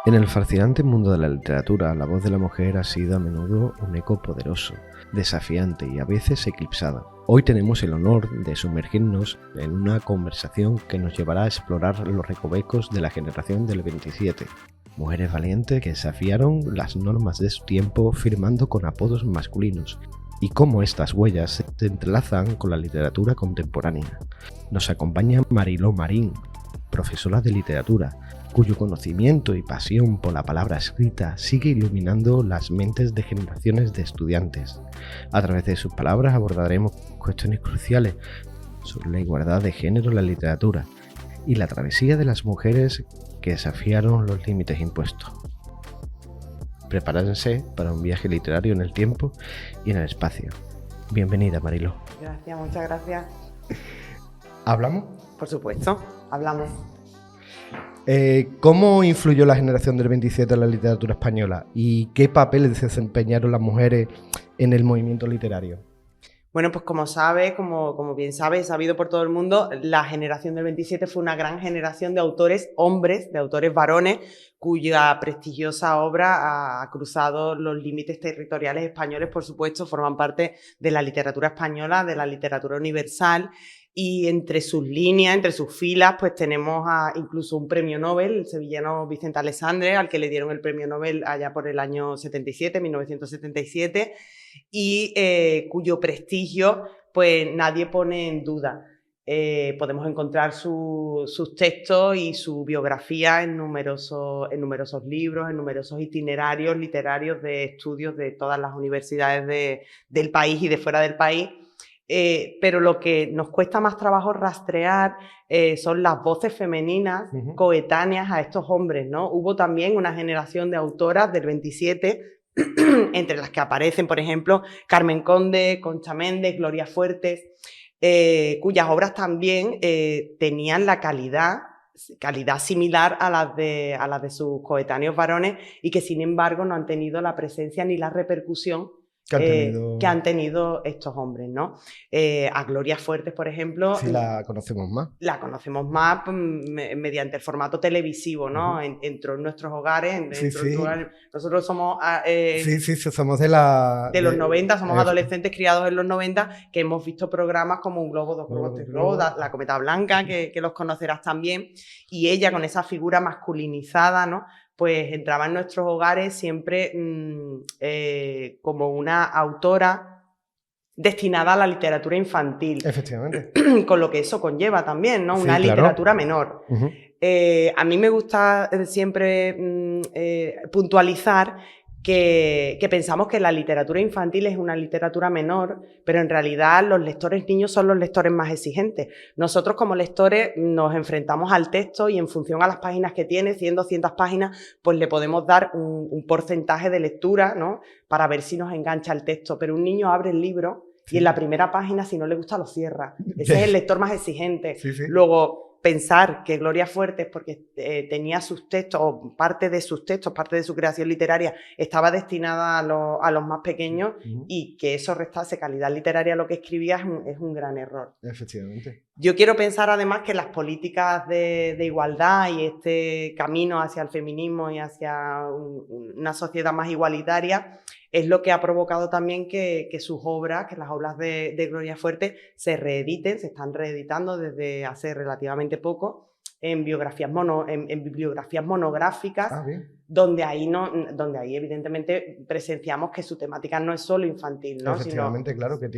En el fascinante mundo de la literatura, la voz de la mujer ha sido a menudo un eco poderoso, desafiante y a veces eclipsada. Hoy tenemos el honor de sumergirnos en una conversación que nos llevará a explorar los recovecos de la generación del 27. Mujeres valientes que desafiaron las normas de su tiempo firmando con apodos masculinos y cómo estas huellas se entrelazan con la literatura contemporánea. Nos acompaña Mariló Marín, profesora de literatura, cuyo conocimiento y pasión por la palabra escrita sigue iluminando las mentes de generaciones de estudiantes. A través de sus palabras abordaremos cuestiones cruciales sobre la igualdad de género en la literatura y la travesía de las mujeres que desafiaron los límites impuestos. Prepárense para un viaje literario en el tiempo y en el espacio. Bienvenida, Mariló. Gracias, muchas gracias. ¿Hablamos? Por supuesto, hablamos. ¿Cómo influyó la generación del 27 en la literatura española y qué papeles desempeñaron las mujeres en el movimiento literario? Bueno, pues como sabes, como bien sabes, sabido por todo el mundo, la generación del 27 fue una gran generación de autores hombres, de autores varones, cuya prestigiosa obra ha cruzado los límites territoriales españoles, por supuesto, forman parte de la literatura española, de la literatura universal. Y entre sus líneas, entre sus filas, pues tenemos incluso un premio Nobel, el sevillano Vicente Aleixandre, al que le dieron el premio Nobel allá por el año 77, 1977, y cuyo prestigio pues nadie pone en duda. Podemos encontrar sus textos y su biografía en numerosos libros, en numerosos itinerarios literarios de estudios de todas las universidades del país y de fuera del país. Pero lo que nos cuesta más trabajo rastrear son las voces femeninas coetáneas a estos hombres, ¿no? Hubo también una generación de autoras del 27, entre las que aparecen, por ejemplo, Carmen Conde, Concha Méndez, Gloria Fuertes, cuyas obras también tenían la calidad similar a las de sus coetáneos varones y que, sin embargo, no han tenido la presencia ni la repercusión que han tenido estos hombres, ¿no? A Gloria Fuertes, por ejemplo... Sí, la conocemos más. La conocemos más mediante el formato televisivo, ¿no? Entró en nuestros hogares. Nosotros somos... somos de los 90, somos adolescentes criados en los 90, que hemos visto programas como Un globo, dos globos, tres globos, La cometa blanca, que los conocerás también. Y ella, con esa figura masculinizada, ¿no?, pues entraba en nuestros hogares siempre como una autora destinada a la literatura infantil. Efectivamente. Con lo que eso conlleva también, ¿no? Sí, una claro. literatura menor. A mí me gusta siempre puntualizar que pensamos que la literatura infantil es una literatura menor, pero en realidad los lectores niños son los lectores más exigentes. Nosotros, como lectores, nos enfrentamos al texto y en función a las páginas que tiene, 100, 200 páginas, pues le podemos dar un porcentaje de lectura, ¿no?, para ver si nos engancha el texto. Pero un niño abre el libro y en la primera página, si no le gusta, lo cierra. Ese es el lector más exigente. Sí. Luego, pensar que Gloria Fuertes, porque tenía sus textos, o parte de sus textos, parte de su creación literaria, estaba destinada a los más pequeños, y que eso restase calidad literaria a lo que escribía es un gran error. Efectivamente. Yo quiero pensar además que las políticas de igualdad y este camino hacia el feminismo y hacia una sociedad más igualitaria es lo que ha provocado también que sus obras, que las obras de Gloria Fuertes se reediten, se están reeditando desde hace relativamente poco en bibliografías monográficas, donde ahí evidentemente presenciamos que su temática no es solo infantil, ¿no? Efectivamente, claro, que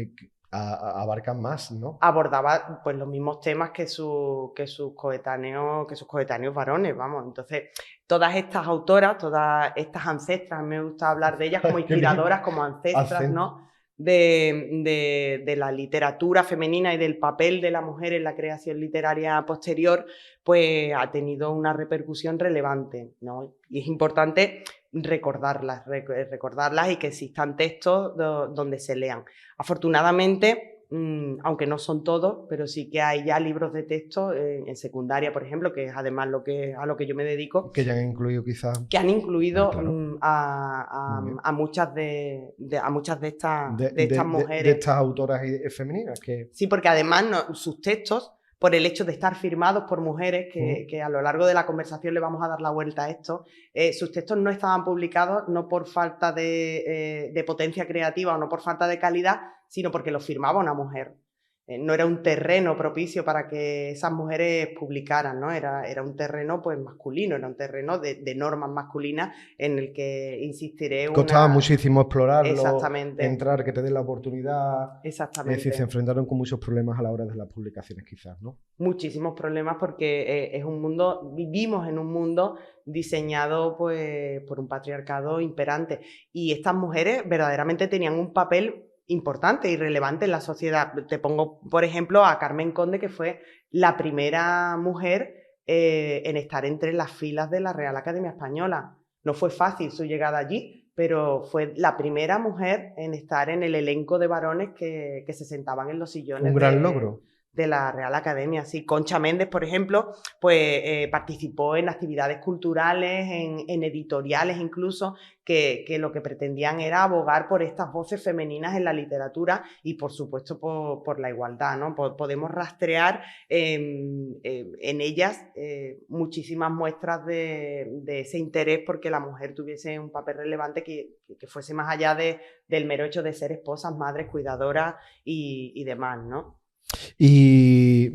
abarcan más, ¿no? Abordaba pues los mismos temas que sus coetáneos varones, vamos. Entonces, todas estas autoras, todas estas ancestras, me gusta hablar de ellas como inspiradoras, como ancestras, ¿no?, de la literatura femenina y del papel de la mujer en la creación literaria posterior, pues ha tenido una repercusión relevante, ¿no? Y es importante recordarlas y que existan textos donde se lean. Afortunadamente, aunque no son todos, pero sí que hay ya libros de texto en secundaria, por ejemplo, que es además a lo que yo me dedico. Que ya han incluido quizás... Que han incluido claro. a muchas de estas mujeres. De estas autoras femeninas. Sí, porque además sus textos por el hecho de estar firmados por mujeres, que a lo largo de la conversación le vamos a dar la vuelta a esto. Sus textos no estaban publicados no por falta de potencia creativa o no por falta de calidad, sino porque los firmaba una mujer. No era un terreno propicio para que esas mujeres publicaran, ¿no? Era un terreno pues masculino, era un terreno de normas masculinas en el que insistiré. Costaba muchísimo explorarlo, exactamente, entrar, que te den la oportunidad. Exactamente. Es decir, se enfrentaron con muchos problemas a la hora de las publicaciones quizás, ¿no? Muchísimos problemas porque es un mundo, vivimos en un mundo diseñado pues por un patriarcado imperante y estas mujeres verdaderamente tenían un papel importante y relevante en la sociedad. Te pongo, por ejemplo, a Carmen Conde, que fue la primera mujer en estar entre las filas de la Real Academia Española. No fue fácil su llegada allí, pero fue la primera mujer en estar en el elenco de varones que se sentaban en los sillones. Un gran logro. De la Real Academia. Sí, Concha Méndez, por ejemplo, pues participó en actividades culturales, en editoriales incluso, que lo que pretendían era abogar por estas voces femeninas en la literatura y, por supuesto, por la igualdad, ¿no? Podemos rastrear en ellas muchísimas muestras de ese interés porque la mujer tuviese un papel relevante que fuese más allá del mero hecho de ser esposas, madres, cuidadoras y demás, ¿no? Y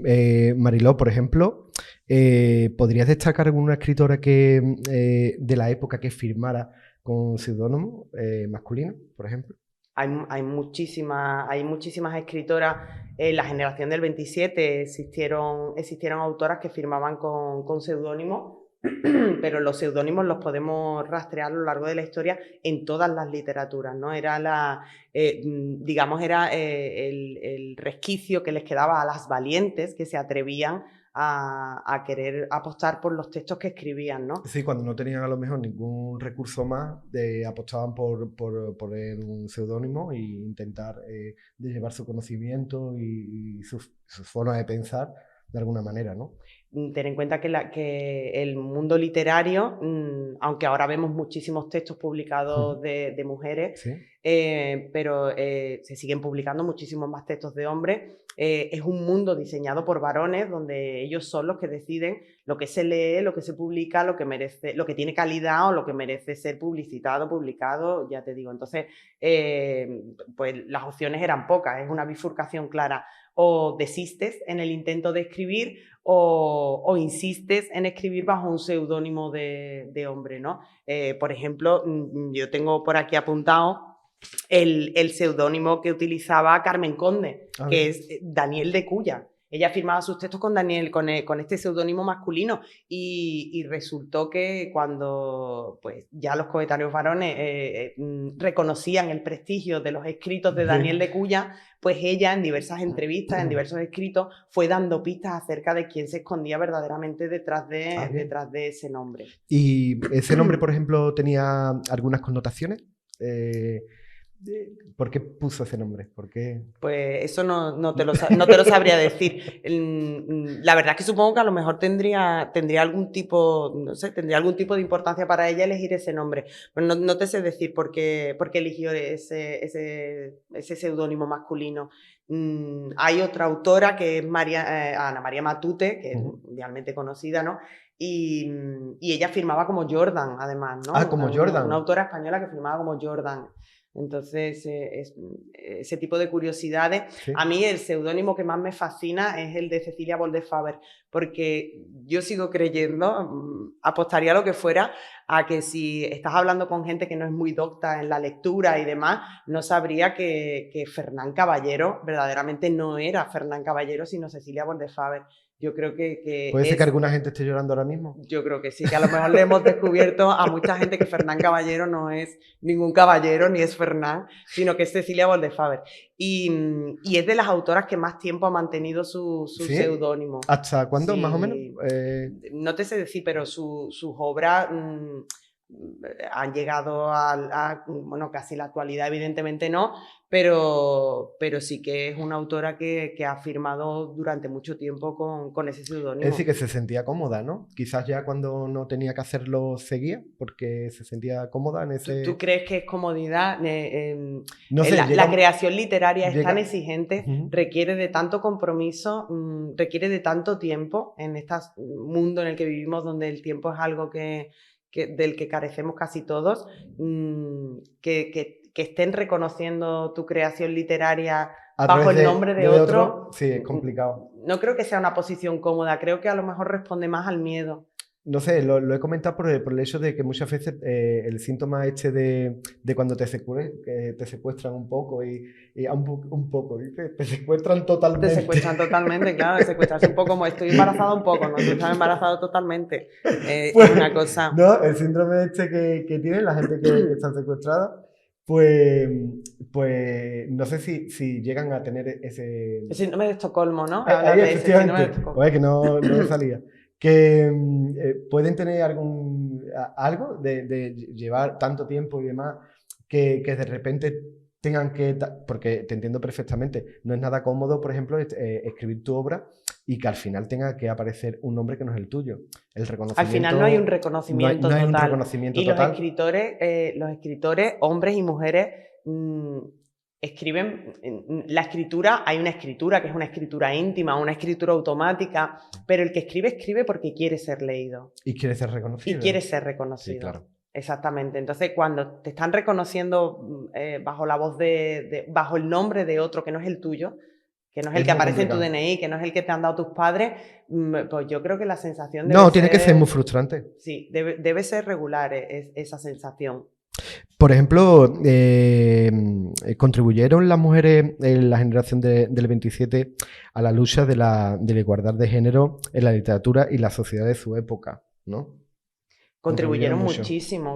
Mariló, por ejemplo, ¿podrías destacar alguna escritora de la época que firmara con seudónimo masculino, por ejemplo? Hay muchísimas escritoras. En la generación del 27 existieron autoras que firmaban con seudónimo, pero los seudónimos los podemos rastrear a lo largo de la historia en todas las literaturas, ¿no? Era el resquicio que les quedaba a las valientes que se atrevían a querer apostar por los textos que escribían, ¿no? Sí, cuando no tenían a lo mejor ningún recurso más, apostaban por poner un seudónimo e intentar llevar su conocimiento y su forma de pensar de alguna manera, ¿no? Ten en cuenta que el mundo literario, aunque ahora vemos muchísimos textos publicados de mujeres, ¿sí? Pero se siguen publicando muchísimos más textos de hombres. Es un mundo diseñado por varones donde ellos son los que deciden lo que se lee, lo que se publica, lo que tiene calidad o lo que merece ser publicitado, publicado, ya te digo. Entonces, pues las opciones eran pocas, es una bifurcación clara. O desistes en el intento de escribir o insistes en escribir bajo un seudónimo de hombre, ¿no? Por ejemplo, yo tengo por aquí apuntado el seudónimo que utilizaba Carmen Conde, que es Daniel de Cuya. Ella firmaba sus textos con este seudónimo masculino y resultó que cuando pues, ya los coetáneos varones reconocían el prestigio de los escritos de Daniel de Cuya, pues ella en diversas entrevistas, en diversos escritos, fue dando pistas acerca de quién se escondía verdaderamente detrás de ese nombre. ¿Y ese nombre, por ejemplo, tenía algunas connotaciones? ¿Por qué puso ese nombre? ¿Por qué? Pues eso no te lo sabría decir. La verdad es que supongo que a lo mejor tendría algún tipo, no sé, tendría algún tipo de importancia para ella elegir ese nombre. Pero no te sé decir por qué eligió ese seudónimo masculino. Hay otra autora que es Ana María Matute, que es mundialmente conocida, ¿no? Y ella firmaba como Jordan, además, ¿no? Como Jordan. Una autora española que firmaba como Jordan. Entonces, ese tipo de curiosidades. Sí. A mí el seudónimo que más me fascina es el de Cecilia Boldefáber, porque yo sigo creyendo, apostaría lo que fuera, a que si estás hablando con gente que no es muy docta en la lectura y demás, no sabría que Fernán Caballero verdaderamente no era Fernán Caballero, sino Cecilia Boldefáber. Yo creo que ¿Puede ser que alguna gente esté llorando ahora mismo? Yo creo que sí, que a lo mejor le hemos descubierto a mucha gente que Fernán Caballero no es ningún caballero, ni es Fernán, sino que es Cecilia Boldefáber. Y es de las autoras que más tiempo ha mantenido su ¿Sí? Seudónimo. ¿Hasta cuándo, sí. más o menos? No te sé decir, pero sus obras han llegado bueno, casi la actualidad, evidentemente no, pero sí que es una autora que ha firmado durante mucho tiempo con ese Es seudónimo. decir, que se sentía cómoda, ¿no? Quizás ya cuando no tenía que hacerlo seguía, porque se sentía cómoda en ese... ¿Tú crees que es comodidad? No sé, La creación literaria es tan llega... exigente, Ujú. requiere de tanto compromiso, requiere de tanto tiempo en este mundo en el que vivimos, donde el tiempo es algo del que carecemos casi todos, que estén reconociendo tu creación literaria A bajo través el nombre de de otro. otro, sí, es complicado. No creo que sea una posición cómoda, creo que a lo mejor responde más al miedo. No sé, lo he comentado por el hecho de que muchas veces el síntoma este de cuando que te secuestran un poco y un poco, ¿viste? Te secuestran Te totalmente. secuestran totalmente, claro, te secuestras un poco como estoy embarazada un poco, no, tú estás embarazado totalmente. Pues, Es una cosa. ¿no? El síndrome este que tiene la gente que está secuestrada, pues, pues no sé si llegan a tener ese... El síndrome de Estocolmo, ¿no? Ahí, Hablas de ese síndrome de efectivamente, Estocolmo. oye, que no me salía. Que pueden tener algo de llevar tanto tiempo y demás, que de repente tengan que... Porque te entiendo perfectamente, no es nada cómodo, por ejemplo, escribir tu obra y que al final tenga que aparecer un nombre que no es el tuyo. El Al final no hay un reconocimiento... reconocimiento no hay un total. reconocimiento Y total. los escritores, hombres y mujeres, escriben. La escritura, hay una escritura que es una escritura íntima, una escritura automática, pero el que escribe porque quiere ser leído. Y quiere ser Y reconocido. quiere ser Sí, reconocido. claro. Exactamente. Entonces, cuando te están reconociendo bajo la voz bajo el nombre de otro que no es el tuyo, que no es el Es que muy aparece en tu complicado. DNI, que no es el que te han dado tus padres, pues yo creo que la sensación debe No, ser... tiene que ser muy frustrante. Sí, debe ser regular esa sensación. Por ejemplo, contribuyeron las mujeres en la generación del 27 a la lucha de la igualdad de género en la literatura y la sociedad de su época, ¿no? Contribuyeron mucho.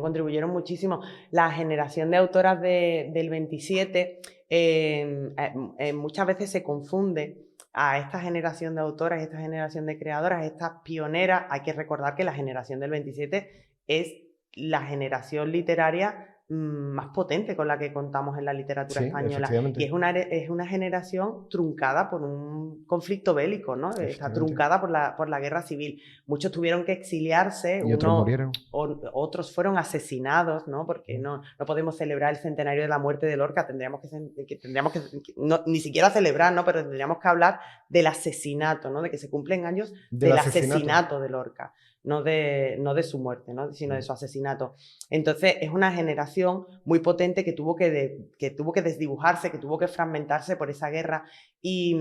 Contribuyeron muchísimo. La generación de autoras del 27 muchas veces se confunde a esta generación de autoras, esta generación de creadoras, estas pioneras. Hay que recordar que la generación del 27 es la generación literaria más potente con la que contamos en la literatura Sí, española. efectivamente. Y es una generación truncada por un conflicto bélico, ¿no? Está truncada por la guerra civil. Muchos tuvieron que exiliarse, Y otros murieron. Otros fueron asesinados, ¿no? Porque no podemos celebrar el centenario de la muerte de Lorca, tendríamos que ni siquiera celebrar, ¿no? Pero tendríamos que hablar del asesinato, ¿no? De que se cumplen años del asesinato de Lorca. No de su muerte, ¿no? Sino de su asesinato. Entonces, es una generación muy potente que tuvo que desdibujarse, que tuvo que fragmentarse por esa guerra. Y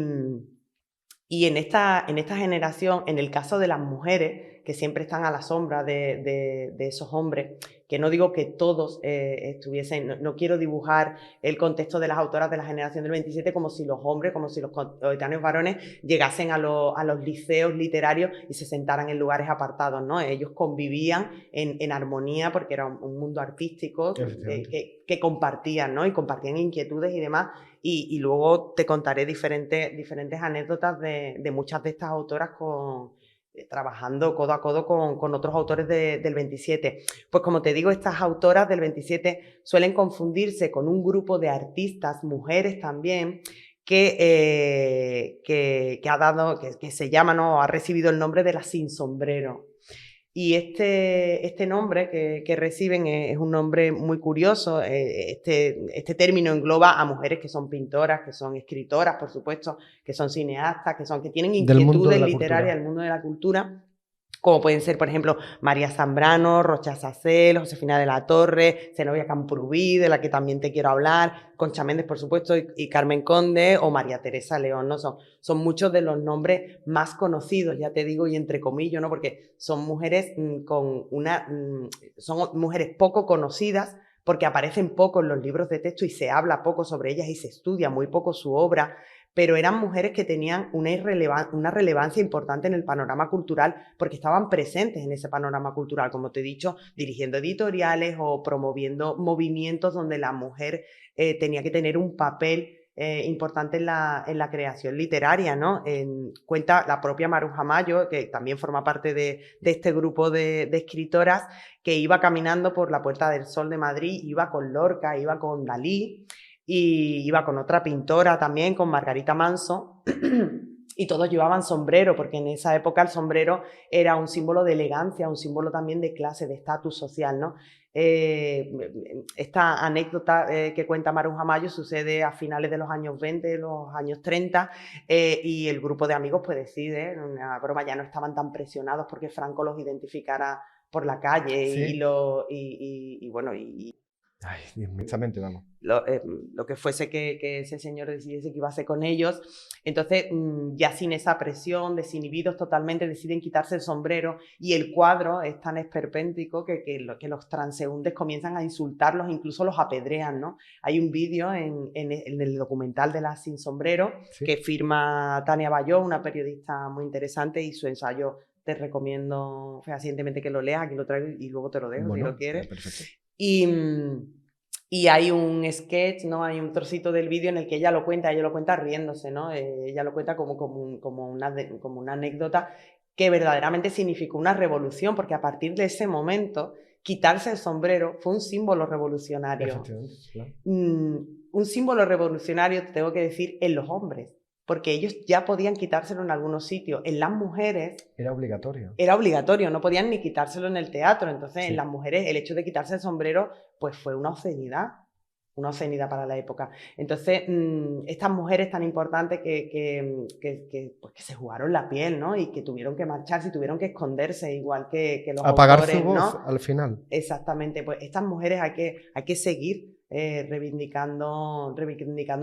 en esta generación, en el caso de las mujeres, que siempre están a la sombra de esos hombres, que no digo que todos estuviesen, no quiero dibujar el contexto de las autoras de la generación del 27 como si los hombres, como si los coetáneos varones llegasen a los liceos literarios y se sentaran en lugares apartados, ¿no? Ellos convivían en armonía porque era un mundo artístico que compartían, ¿no? Y compartían inquietudes y demás. Y luego te contaré diferentes anécdotas de muchas de estas autoras trabajando codo a codo con otros autores del 27. Pues como te digo, estas autoras del 27 suelen confundirse con un grupo de artistas, mujeres también, que se llama, ¿no? Ha recibido el nombre de las sin sombrero. Y este nombre que reciben es un nombre muy curioso. Este término engloba a mujeres que son pintoras, que son escritoras, por supuesto, que son cineastas, que tienen inquietudes literarias del mundo de la cultura, como pueden ser, por ejemplo, María Zambrano, Rocha Sacel, Josefina de la Torre, Zenobia Camprubí, de la que también te quiero hablar, Concha Méndez, por supuesto, y Carmen Conde, o María Teresa León, ¿no? Son muchos de los nombres más conocidos, ya te digo, y entre comillas, ¿no? Porque son mujeres son mujeres poco conocidas, porque aparecen poco en los libros de texto y se habla poco sobre ellas y se estudia muy poco su obra, pero eran mujeres que tenían una relevancia importante en el panorama cultural porque estaban presentes en ese panorama cultural, como te he dicho, dirigiendo editoriales o promoviendo movimientos donde la mujer tenía que tener un papel importante en la creación literaria, ¿no? Cuenta la propia Maruja Mayo, que también forma parte de este grupo de escritoras, que iba caminando por la Puerta del Sol de Madrid, iba con Lorca, iba con Dalí, y iba con otra pintora también, con Margarita Manso, y todos llevaban sombrero, porque en esa época el sombrero era un símbolo de elegancia, un símbolo también de clase, de estatus social, ¿no? Esta anécdota que cuenta Maruja Mayo sucede a finales de los años 20, los años 30, y el grupo de amigos pues decide, una broma, ya no estaban tan presionados porque Franco los identificara por la calle. Sí. Y bueno, Ay, inmensamente, vamos. lo que fuese que ese señor decidiese que iba a hacer con ellos. Entonces, ya sin esa presión, desinhibidos totalmente, deciden quitarse el sombrero, y el cuadro es tan esperpéntico que los transeúntes comienzan a insultarlos, incluso los apedrean, ¿no? Hay un vídeo en el documental de Las Sin Sombrero, Sí. que firma Tania Bayó, una periodista muy interesante, y su ensayo te recomiendo fehacientemente que lo leas. Aquí lo traigo y luego te lo dejo, Bueno, si lo quieres. perfecto. Y hay un sketch, ¿no? Hay un trocito del vídeo en el que ella lo cuenta riéndose, ¿no? Ella lo cuenta como una anécdota que verdaderamente significó una revolución, porque a partir de ese momento, quitarse el sombrero fue un símbolo revolucionario. Efectivamente, claro. Un símbolo revolucionario, te tengo que decir, en los hombres, porque ellos ya podían quitárselo en algunos sitios. En las mujeres era obligatorio. Era obligatorio, no podían ni quitárselo en el teatro. Entonces, Sí. en las mujeres, el hecho de quitarse el sombrero, pues fue una obscenidad para la época. Entonces, estas mujeres tan importantes que se jugaron la piel, ¿no? Y que tuvieron que marcharse y tuvieron que esconderse, igual que los apagar autores, su voz, ¿no? al final. Exactamente, pues estas mujeres hay que seguir reivindicando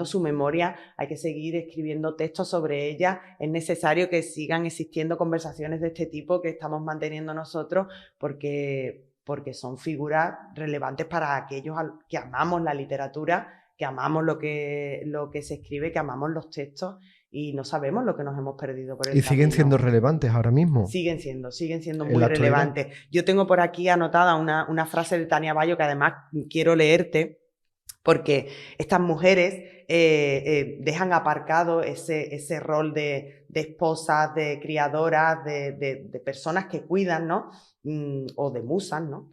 su memoria, hay que seguir escribiendo textos sobre ella. Es necesario que sigan existiendo conversaciones de este tipo que estamos manteniendo nosotros, porque son figuras relevantes para aquellos que amamos la literatura, que amamos lo que se escribe, que amamos los textos, y no sabemos lo que nos hemos perdido por el Y siguen camino. siendo relevantes ahora mismo. Siguen siendo En muy la relevantes. Yo tengo por aquí anotada una frase de Tania Bayó que además quiero leerte, porque estas mujeres dejan aparcado ese rol de esposas, de criadoras, de personas que cuidan, ¿no? O de musas, ¿no?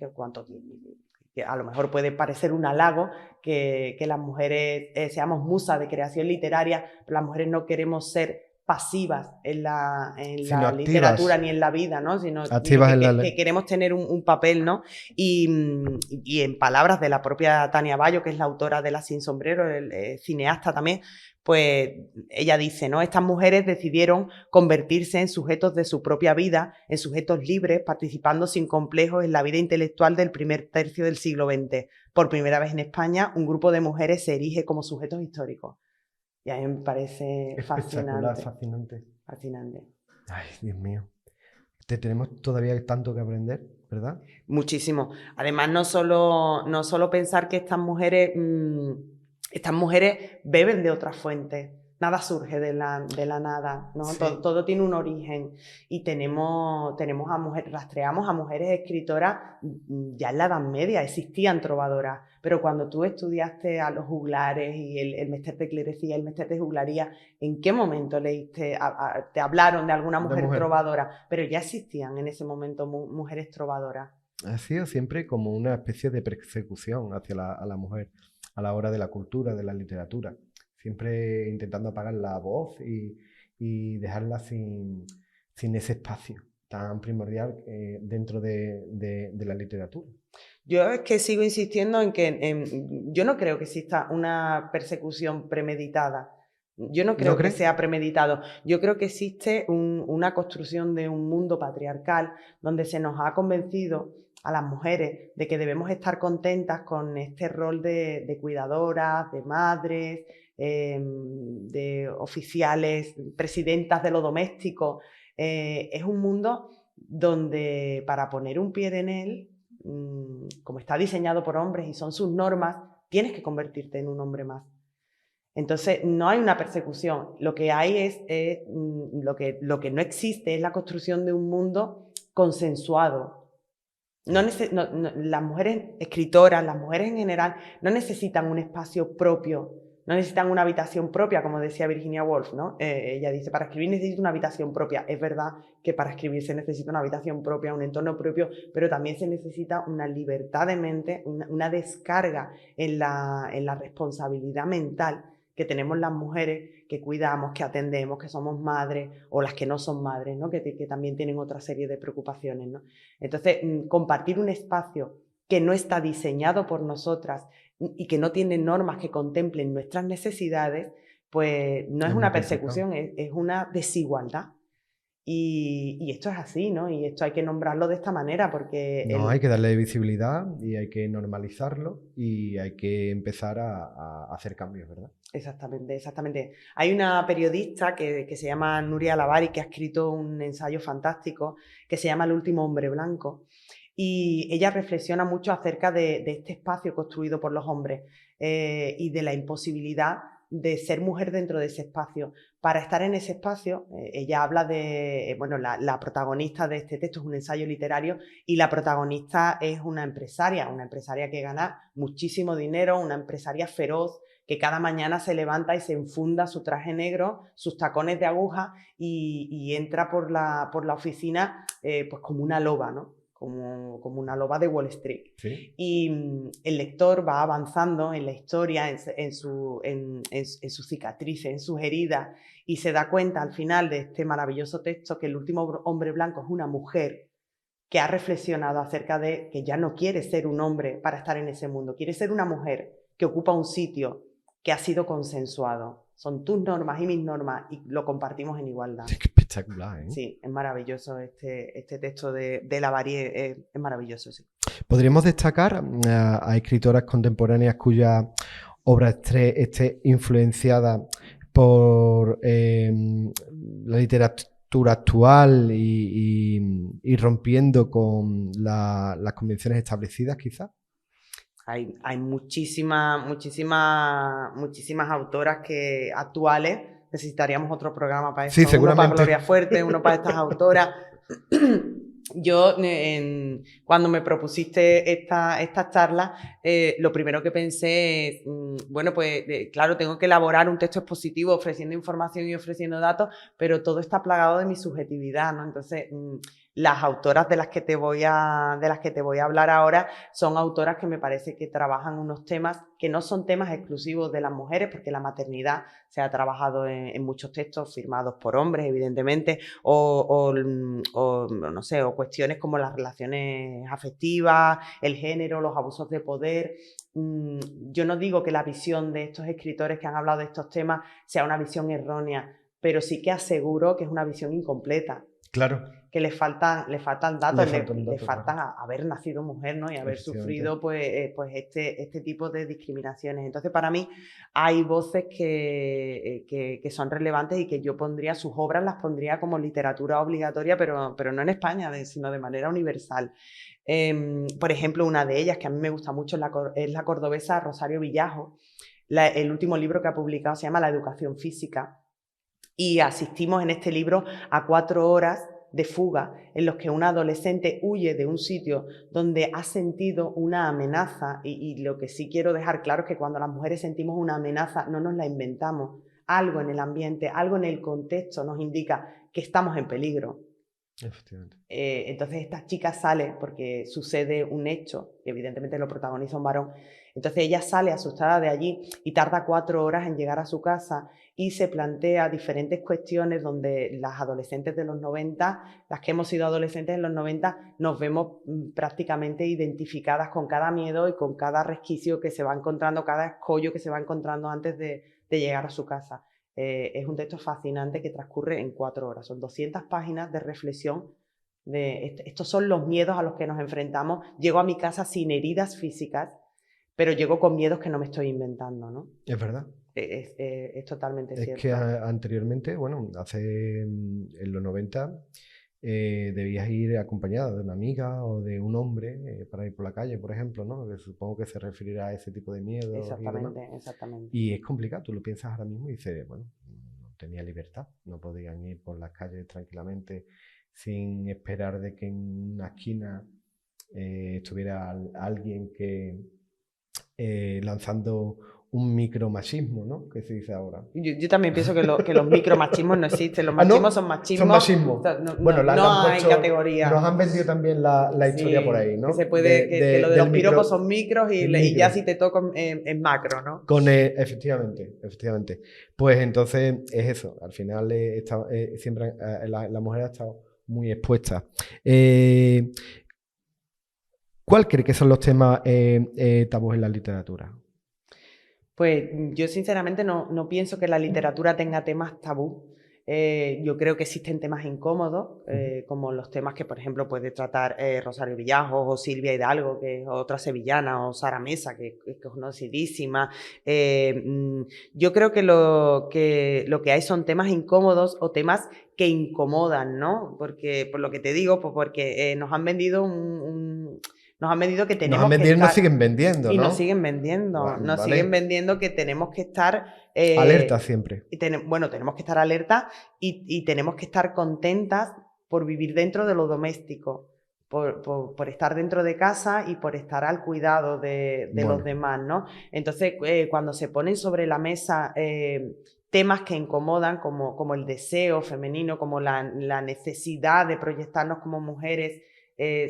Que a lo mejor puede parecer un halago que las mujeres seamos musas de creación literaria, pero las mujeres no queremos ser pasivas en la literatura ni en la vida, ¿no? Sino activas que queremos tener un papel, ¿no? Y en palabras de la propia Tania Bayó, que es la autora de Las Sin Sombrero, cineasta también, pues ella dice, ¿no? Estas mujeres decidieron convertirse en sujetos de su propia vida, en sujetos libres, participando sin complejos en la vida intelectual del primer tercio del siglo XX. Por primera vez en España, un grupo de mujeres se erige como sujetos históricos. Y a mí me parece fascinante. Ay, Dios mío. Tenemos todavía tanto que aprender, ¿verdad? Muchísimo. Además, no solo pensar que estas mujeres beben de otras fuentes. Nada surge de la nada, ¿no? Sí. Todo tiene un origen, y rastreamos a mujeres escritoras ya en la Edad Media. Existían trovadoras, pero cuando tú estudiaste a los juglares y el Mester de Clerecía, el Mester de Juglaría, ¿en qué momento leíste, te hablaron de alguna mujer trovadora? Pero ya existían en ese momento mujeres trovadoras. Ha sido siempre como una especie de persecución hacia la mujer a la hora de la cultura, de la literatura. Siempre intentando apagar la voz y dejarla sin ese espacio tan primordial dentro de la literatura. Yo es que sigo insistiendo en que yo no creo que exista una persecución premeditada. Yo no creo que sea premeditado. Yo creo que existe una construcción de un mundo patriarcal donde se nos ha convencido a las mujeres de que debemos estar contentas con este rol de cuidadoras, de madres, de oficiales, presidentas de lo doméstico. Es un mundo donde, para poner un pie en él, como está diseñado por hombres y son sus normas, tienes que convertirte en un hombre más. Entonces, no hay una persecución. Lo que hay es lo que no existe es la construcción de un mundo consensuado. Las mujeres escritoras, las mujeres en general, no necesitan un espacio propio, no necesitan una habitación propia, como decía Virginia Woolf, ¿no? Ella dice, para escribir necesito una habitación propia. Es verdad que para escribir se necesita una habitación propia, un entorno propio, pero también se necesita una libertad de mente, una descarga en la responsabilidad mental que tenemos las mujeres, que cuidamos, que atendemos, que somos madres, o las que no son madres, ¿no? Que también tienen otra serie de preocupaciones, ¿no? Entonces, compartir un espacio que no está diseñado por nosotras y que no tiene normas que contemplen nuestras necesidades, pues no es una persecución, es una desigualdad. Y esto es así, ¿no? Y esto hay que nombrarlo de esta manera porque... No, hay que darle visibilidad y hay que normalizarlo y hay que empezar a hacer cambios, ¿verdad? Exactamente, exactamente. Hay una periodista que se llama Nuria Lavari que ha escrito un ensayo fantástico que se llama El último hombre blanco. Y ella reflexiona mucho acerca de este espacio construido por los hombres y de la imposibilidad de ser mujer dentro de ese espacio. Para estar en ese espacio, ella habla de, bueno, la protagonista de este texto es un ensayo literario y la protagonista es una empresaria que gana muchísimo dinero, una empresaria feroz, que cada mañana se levanta y se enfunda su traje negro, sus tacones de aguja y entra por la oficina pues como una loba, ¿no? Como una loba de Wall Street. ¿Sí? Y el lector va avanzando en la historia, en sus cicatrices, en sus heridas, y se da cuenta al final de este maravilloso texto que el último hombre blanco es una mujer que ha reflexionado acerca de que ya no quiere ser un hombre para estar en ese mundo, quiere ser una mujer que ocupa un sitio que ha sido consensuado. Son tus normas y mis normas y lo compartimos en igualdad. Qué espectacular, ¿eh? Sí, es maravilloso este texto de Lavari, es maravilloso, sí. Podríamos destacar a escritoras contemporáneas cuya obra esté influenciada por la literatura actual y rompiendo con las convenciones establecidas, quizás. Hay muchísimas autoras actuales. Necesitaríamos otro programa para Sí, eso. Uno para seguramente. Gloria Fuerte, uno para estas autoras. Yo, cuando me propusiste esta charla, lo primero que pensé es, bueno, pues claro, tengo que elaborar un texto expositivo ofreciendo información y ofreciendo datos, pero todo está plagado de mi subjetividad, ¿no? Entonces, las autoras de las que te voy a hablar ahora son autoras que me parece que trabajan unos temas que no son temas exclusivos de las mujeres, porque la maternidad se ha trabajado en muchos textos firmados por hombres, evidentemente, o no sé, o cuestiones como las relaciones afectivas, el género, los abusos de poder. Yo no digo que la visión de estos escritores que han hablado de estos temas sea una visión errónea, pero sí que aseguro que es una visión incompleta. Claro. Que le faltan datos, le faltan claro. haber nacido mujer, ¿no? Y haber sufrido pues este tipo de discriminaciones. Entonces, para mí hay voces que son relevantes y que yo pondría, sus obras las pondría como literatura obligatoria, pero no en España, sino de manera universal. Por ejemplo, una de ellas que a mí me gusta mucho es la cordobesa Rosario Villajo. El último libro que ha publicado se llama La educación física y asistimos en este libro a 4 horas de fuga en los que una adolescente huye de un sitio donde ha sentido una amenaza y lo que sí quiero dejar claro es que cuando las mujeres sentimos una amenaza no nos la inventamos. Algo en el ambiente, algo en el contexto nos indica que estamos en peligro. Efectivamente. Entonces esta chica sale porque sucede un hecho, evidentemente lo protagoniza un varón. Entonces ella sale asustada de allí y tarda 4 horas en llegar a su casa y se plantea diferentes cuestiones donde las adolescentes de los 90, las que hemos sido adolescentes en los 90, nos vemos prácticamente identificadas con cada miedo y con cada resquicio que se va encontrando, cada escollo que se va encontrando antes de llegar a su casa. Es un texto fascinante que transcurre en 4 horas. Son 200 páginas de reflexión. Estos son los miedos a los que nos enfrentamos. Llego a mi casa sin heridas físicas, pero llego con miedos que no me estoy inventando, ¿no? Es verdad. Es totalmente cierto. Es que anteriormente, bueno, en los 90, debías ir acompañada de una amiga o de un hombre para ir por la calle, por ejemplo, ¿no? Que supongo que se referirá a ese tipo de miedo. Exactamente. Y es complicado, tú lo piensas ahora mismo y dices, bueno, no tenía libertad, no podían ir por las calles tranquilamente sin esperar de que en una esquina estuviera alguien que lanzando un micromachismo, ¿no? Que se dice ahora. Yo también pienso que los micromachismos no existen. Los ¿Ah, no? machismos son machismos. Son machismos. Bueno, no hay categoría. Nos han vendido también la historia por ahí, ¿no? Que se puede, que lo de los piropos son micros y ya si te toco en macro, ¿no? Efectivamente. Pues entonces es eso. Al final siempre la mujer ha estado muy expuesta. ¿Cuál cree que son los temas tabúes en la literatura? Pues yo sinceramente no pienso que la literatura tenga temas tabú. Yo creo que existen temas incómodos, como los temas que, por ejemplo, puede tratar Rosario Villajos o Silvia Hidalgo, que es otra sevillana, o Sara Mesa, que es conocidísima. Yo creo que lo que hay son temas incómodos o temas que incomodan, ¿no? Porque, por lo que te digo, pues porque nos han vendido nos han vendido que tenemos que estar... Nos siguen vendiendo, ¿no? Y nos siguen vendiendo. Bueno, nos siguen vendiendo que tenemos que estar... alerta siempre. Tenemos que estar alerta y tenemos que estar contentas por vivir dentro de lo doméstico, por estar dentro de casa y por estar al cuidado de los demás, ¿no? Entonces, cuando se ponen sobre la mesa... temas que incomodan como el deseo femenino, como la necesidad de proyectarnos como mujeres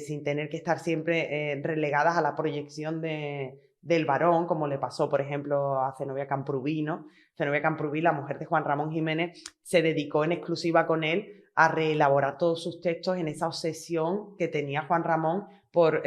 sin tener que estar siempre relegadas a la proyección del varón, como le pasó, por ejemplo, a Zenobia Camprubí, ¿no? Zenobia Camprubí, la mujer de Juan Ramón Jiménez, se dedicó en exclusiva con él a reelaborar todos sus textos en esa obsesión que tenía Juan Ramón por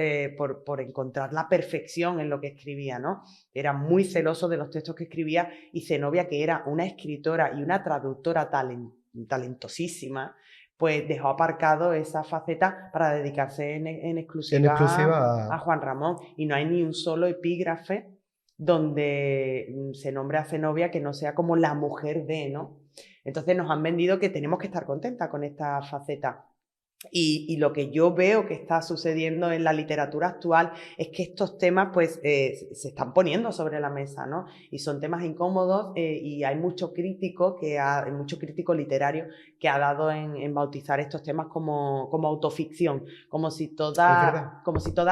encontrar la perfección en lo que escribía, ¿no? Era muy celoso de los textos que escribía y Zenobia, que era una escritora y una traductora talentosísima, pues dejó aparcado esa faceta para dedicarse en exclusiva a Juan Ramón. Y no hay ni un solo epígrafe donde se nombre a Zenobia que no sea como la mujer de, ¿no? Entonces nos han vendido que tenemos que estar contentas con esta faceta. Y lo que yo veo que está sucediendo en la literatura actual es que estos temas pues se están poniendo sobre la mesa, ¿no? Y son temas incómodos y hay mucho crítico literario que ha dado en bautizar estos temas como autoficción, como si todas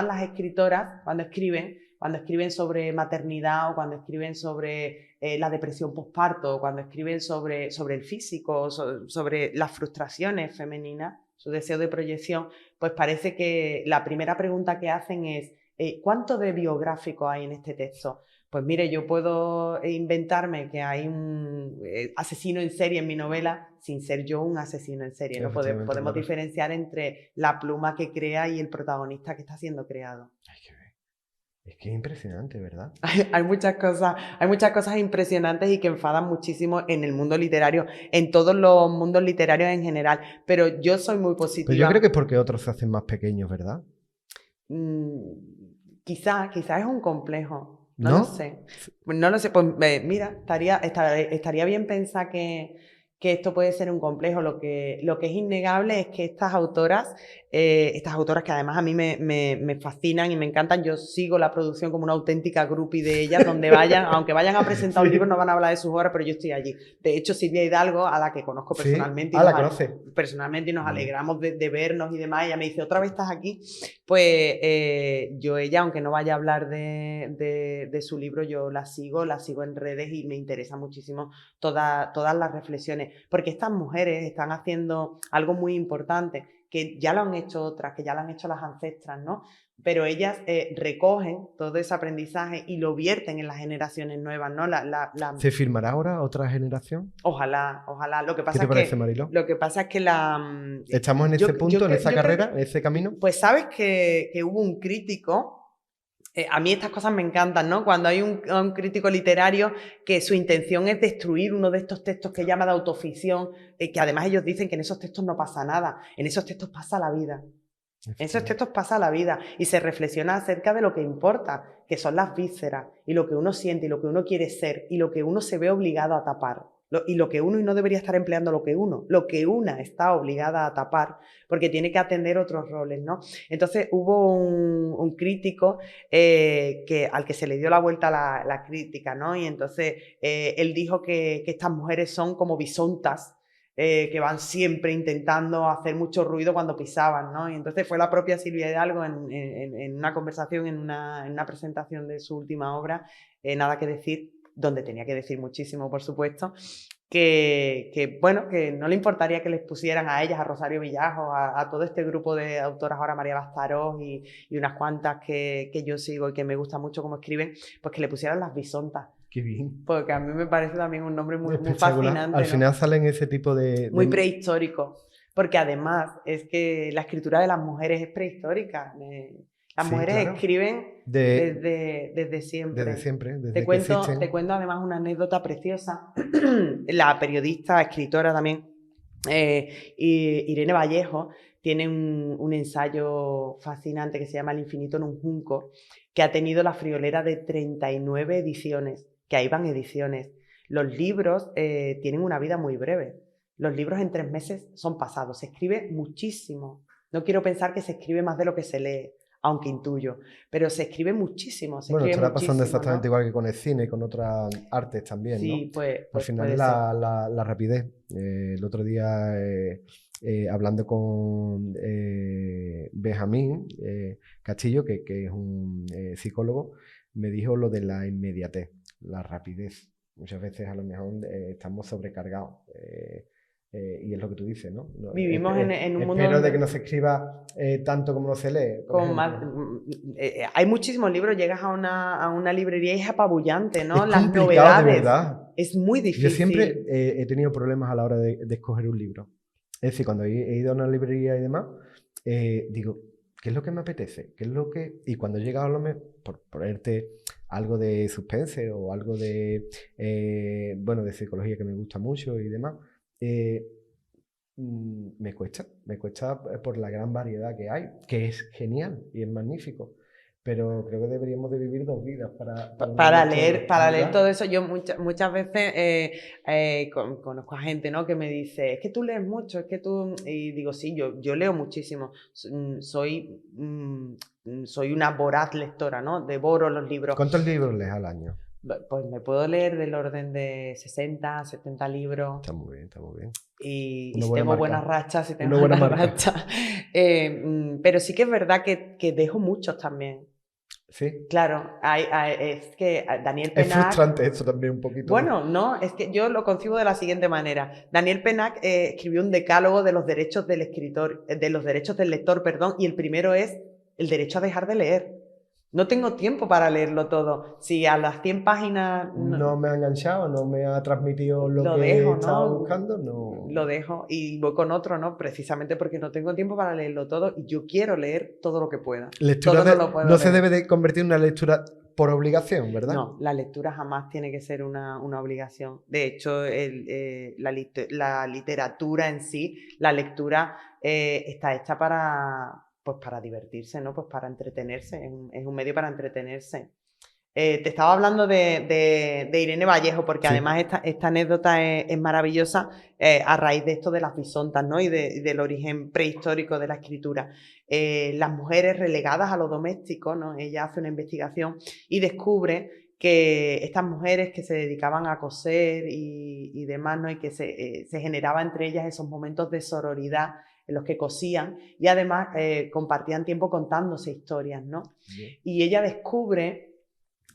las escritoras cuando escriben sobre maternidad o cuando escriben sobre la depresión posparto o cuando escriben sobre el físico, sobre las frustraciones femeninas, su deseo de proyección, pues parece que la primera pregunta que hacen es ¿cuánto de biográfico hay en este texto? Pues mire, yo puedo inventarme que hay un asesino en serie en mi novela sin ser yo un asesino en serie, ¿no? Podemos diferenciar entre la pluma que crea y el protagonista que está siendo creado. Es que es impresionante, ¿verdad? Hay muchas cosas impresionantes y que enfadan muchísimo en el mundo literario, en todos los mundos literarios en general, pero yo soy muy positiva. Pero yo creo que es porque otros se hacen más pequeños, ¿verdad? Quizás es un complejo, ¿No? Lo sé. No lo sé, pues mira, estaría bien pensar que esto puede ser un complejo. Lo que es innegable es que estas autoras que además a mí me fascinan y me encantan, yo sigo la producción como una auténtica groupie de ellas, donde aunque vayan a presentar un libro, no van a hablar de sus obras, pero yo estoy allí. De hecho, Silvia Hidalgo, a la que conozco personalmente, la conoce. Personalmente, y nos alegramos de vernos y demás, ella me dice, ¿otra vez estás aquí? Pues ella, aunque no vaya a hablar de su libro, yo la sigo en redes y me interesa muchísimo todas las reflexiones, porque estas mujeres están haciendo algo muy importante, que ya lo han hecho otras, que ya lo han hecho las ancestras, ¿no? Pero ellas recogen todo ese aprendizaje y lo vierten en las generaciones nuevas, ¿no? ¿Se firmará ahora otra generación? Ojalá. ¿Qué te parece, Mariló? Lo que pasa es que ¿Estamos en ese punto, en esa carrera, en ese camino? Pues sabes que hubo un crítico. A mí estas cosas me encantan, ¿no? Cuando hay un crítico literario que su intención es destruir uno de estos textos que llama de autoficción, que además ellos dicen que en esos textos no pasa nada, en esos textos pasa la vida. En esos textos pasa la vida y se reflexiona acerca de lo que importa, que son las vísceras y lo que uno siente y lo que uno quiere ser y lo que uno se ve obligado a tapar. Y lo que uno, y no debería estar empleando lo que una está obligada a tapar, porque tiene que atender otros roles, ¿no? Entonces hubo un crítico al que se le dio la vuelta la crítica, ¿no? Y entonces él dijo que estas mujeres son como bisontas, que van siempre intentando hacer mucho ruido cuando pisaban, ¿no? Y entonces fue la propia Silvia Hidalgo en una conversación, en una presentación de su última obra, Nada que decir, donde tenía que decir muchísimo, por supuesto, que no le importaría que les pusieran a ellas, a Rosario Villajo, a todo este grupo de autoras, ahora María Bastarós y unas cuantas que yo sigo y que me gusta mucho cómo escriben, pues que le pusieran Las Bisontas. Qué bien. Porque a mí me parece también un nombre muy fascinante. Al final salen ese tipo de... Muy prehistórico. Porque además es que la escritura de las mujeres es prehistórica. Las mujeres escriben desde siempre. Desde siempre, desde te cuento además una anécdota preciosa. La periodista, escritora también, Irene Vallejo, tiene un ensayo fascinante que se llama El infinito en un junco, que ha tenido la friolera de 39 ediciones, que ahí van ediciones. Los libros tienen una vida muy breve. Los libros en 3 meses son pasados. Se escribe muchísimo. No quiero pensar que se escribe más de lo que se lee, aunque intuyo, pero se escribe muchísimo. Estará pasando exactamente igual que con el cine y con otras artes también, sí, ¿no? Pues al final es la rapidez. El otro día, hablando con Benjamín Castillo, que es un psicólogo, me dijo lo de la inmediatez, la rapidez. Muchas veces a lo mejor estamos sobrecargados. Y es lo que tú dices, ¿no? Vivimos en un mundo espero de que no se escriba tanto como no se lee. Hay muchísimos libros, llegas a una librería y es apabullante, ¿no? Es las complicado, novedades. De verdad. Es muy difícil. Yo siempre he tenido problemas a la hora de escoger un libro. Es decir, cuando he ido a una librería y demás, digo, ¿qué es lo que me apetece? ¿Qué es lo que...? Y cuando he llegado a por ponerte algo de suspense o algo de psicología que me gusta mucho y demás, me cuesta por la gran variedad que hay, que es genial y es magnífico, pero creo que deberíamos de vivir 2 vidas para leer todo eso. Yo muchas veces conozco a gente, ¿no?, que me dice, es que tú lees mucho, es que tú... Y digo, sí, yo leo muchísimo, soy una voraz lectora, ¿no? Devoro los libros. ¿Cuántos libros lees al año? Pues me puedo leer del orden de 60, 70 libros. Está muy bien, está muy bien. Y si tengo buenas rachas, si tengo buenas rachas. Pero sí que es verdad que dejo muchos también. Sí. Claro, es que Daniel Pennac... Es frustrante esto también un poquito. Bueno, no, es que yo lo concibo de la siguiente manera. Daniel Pennac escribió un decálogo de los derechos del escritor, de los derechos del lector, perdón, y el primero es el derecho a dejar de leer. No tengo tiempo para leerlo todo. Si a las 100 páginas... No me ha enganchado, no me ha transmitido lo que estaba buscando, no... Lo dejo y voy con otro, ¿no? Precisamente porque no tengo tiempo para leerlo todo y yo quiero leer todo lo que pueda. Lectura no se debe de convertir en una lectura por obligación, ¿verdad? No, la lectura jamás tiene que ser una obligación. De hecho, la literatura en sí, la lectura está hecha para divertirse, ¿no? Pues para entretenerse, es un medio para entretenerse. Te estaba hablando de Irene Vallejo, porque sí, además esta anécdota es maravillosa a raíz de esto de las bisontas, ¿no? Y del origen prehistórico de la escritura. Las mujeres relegadas a lo doméstico, ¿no? Ella hace una investigación y descubre que estas mujeres que se dedicaban a coser y demás, ¿no? Y que se generaba entre ellas esos momentos de sororidad en los que cosían y además compartían tiempo contándose historias, ¿no? Bien. Y ella descubre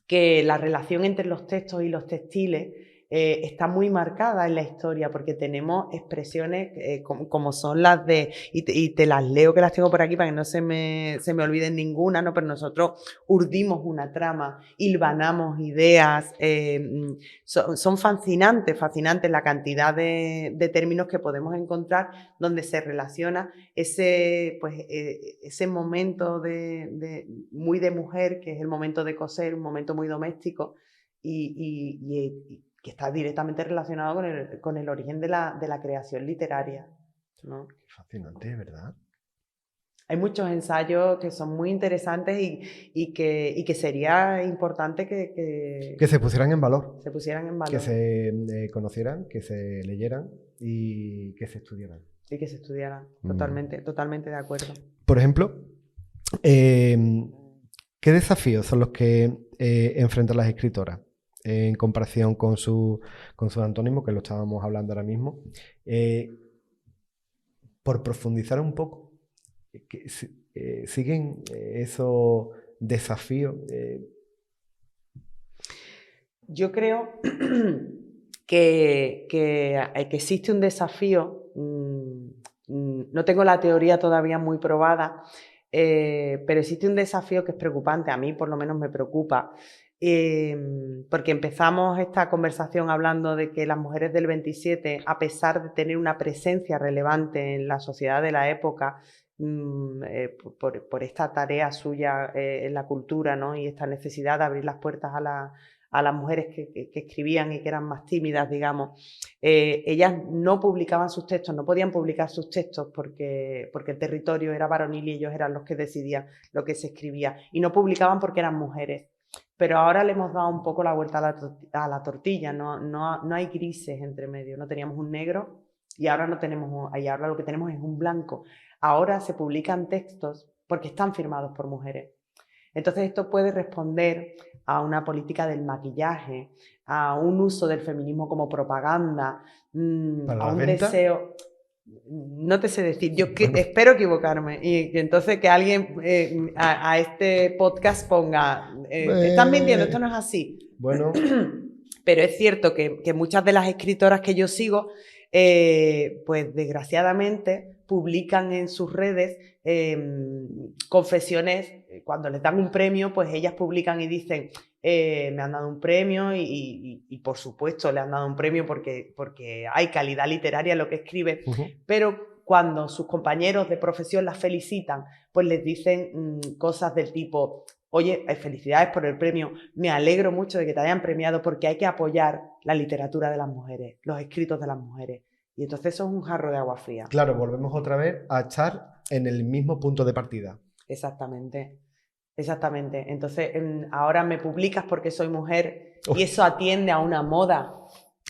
que la relación entre los textos y los textiles está muy marcada en la historia, porque tenemos expresiones como son las de, y te las leo, que las tengo por aquí para que no se me olviden ninguna, ¿no? Pero nosotros urdimos una trama, hilvanamos ideas, son fascinantes la cantidad de términos que podemos encontrar donde se relaciona ese momento muy de mujer, que es el momento de coser, un momento muy doméstico y que está directamente relacionado con el origen de la creación literaria, ¿no? Qué fascinante, ¿verdad? Hay muchos ensayos que son muy interesantes y que sería importante que se pusieran en valor. Se pusieran en valor. Que se conocieran, que se leyeran y que se estudiaran. Y que se estudiaran, totalmente de acuerdo. Por ejemplo, ¿qué desafíos son los que enfrentan las escritoras en comparación con su antónimo, que lo estábamos hablando ahora mismo? Por profundizar un poco, ¿siguen esos desafíos? Yo creo que existe un desafío, no tengo la teoría todavía muy probada, pero existe un desafío que es preocupante, a mí por lo menos me preocupa, porque empezamos esta conversación hablando de que las mujeres del 27, a pesar de tener una presencia relevante en la sociedad de la época, por esta tarea suya en la cultura, ¿no? Y esta necesidad de abrir las puertas a las mujeres que escribían y que eran más tímidas, digamos, ellas no publicaban sus textos, no podían publicar sus textos porque el territorio era varonil y ellos eran los que decidían lo que se escribía. Y no publicaban porque eran mujeres. Pero ahora le hemos dado un poco la vuelta a la tortilla, no hay grises entre medio, no teníamos un negro y ahora no tenemos, y ahora lo que tenemos es un blanco. Ahora se publican textos porque están firmados por mujeres. Entonces esto puede responder a una política del maquillaje, a un uso del feminismo como propaganda, a un deseo... No te sé decir, yo espero equivocarme y que entonces que alguien a este podcast ponga, te están mintiendo, esto no es así. Bueno. Pero es cierto que muchas de las escritoras que yo sigo, pues desgraciadamente publican en sus redes confesiones, cuando les dan un premio, pues ellas publican y dicen, me han dado un premio y por supuesto le han dado un premio porque hay calidad literaria en lo que escribe, pero cuando sus compañeros de profesión las felicitan, pues les dicen cosas del tipo, oye, felicidades por el premio, me alegro mucho de que te hayan premiado porque hay que apoyar la literatura de las mujeres, los escritos de las mujeres. Y entonces eso es un jarro de agua fría. Claro, volvemos otra vez a estar en el mismo punto de partida. Exactamente. Exactamente. Entonces, ahora me publicas porque soy mujer y eso atiende a una moda.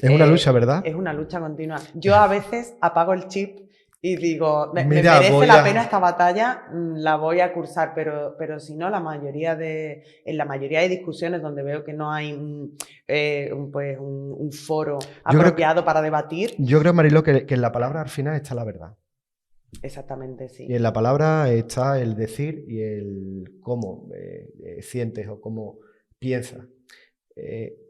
Es una lucha, ¿verdad? Es una lucha continua. Yo a veces apago el chip y digo, me merece la pena esta batalla, la voy a cursar, pero si no, en la mayoría de discusiones donde veo que no hay un foro apropiado para debatir. Yo creo, Mariló, que en la palabra al final está la verdad. Exactamente, sí. Y en la palabra está el decir y el cómo sientes o cómo piensas.